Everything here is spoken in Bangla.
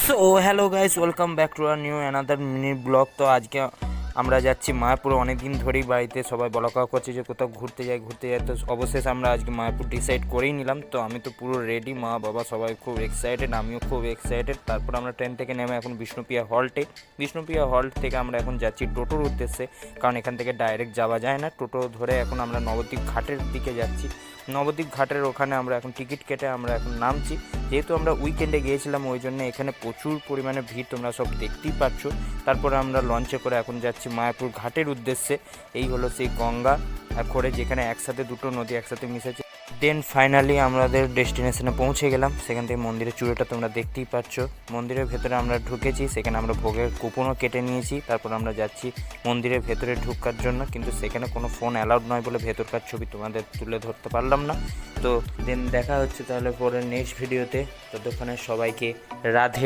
So hello guys, welcome back to our new another mini vlog. তো আজকে আমরা যাচ্ছি মায়াপুর। অনেক দিন ধরেই বাড়িতে সবাই বলাকওয়া করছে যে কোথাও ঘুরতে যাই। তো অবশেষে আমরা আজকে মায়াপুর ডিসাইড করেই নিলাম। তো আমি তো পুরো রেডি, মা বাবা সবাই খুব এক্সাইটেড, আমিও খুব এক্সাইটেড। তারপর আমরা ট্রেন থেকে নেমে এখন বিষ্ণুপ্রিয়া হল্ট থেকে আমরা এখন যাচ্ছি টোটোর উদ্দেশ্যে, কারণ এখান থেকে ডাইরেক্ট যাওয়া যায় না। টোটো ধরে এখন আমরা নবদ্বীপ ঘাটের দিকে যাচ্ছি। নবদ্বীপ ঘাটের ওখানে আমরা এখন টিকিট কেটে আমরা এখন নামছি। যেহেতু আমরা উইকেন্ডে গিয়েছিলাম, ওই জন্য এখানে প্রচুর পরিমাণে ভিড়, তোমরা সব দেখতেই পাচ্ছ। তারপরে আমরা লঞ্চে করে এখন যাচ্ছি মায়াপুর ঘাটের উদ্দেশ্যে। এই হলো সেই গঙ্গা করে, যেখানে একসাথে দুটো নদী একসাথে মিশেছে। দেন ফাইনালি আমাদের ডেস্টিনেশনে পৌঁছে গেলাম। সেখান থেকে মন্দিরের চূড়োটা তোমরা দেখতেই পাচ্ছ। মন্দিরের ভেতরে আমরা ঢুকেছি, সেখানে আমরা ভোগের কুপনও কেটে নিয়েছি। তারপর আমরা যাচ্ছি মন্দিরের ভেতরে ঢুকার জন্য, কিন্তু সেখানে কোনো ফোন অ্যালাউড নয় বলে ভেতরকার ছবি তোমাদের তুলে ধরতে পারলাম না। তো দেন দেখা হচ্ছে তাহলে পরে নেক্সট ভিডিওতে। ততক্ষণে সবাইকে রাধে।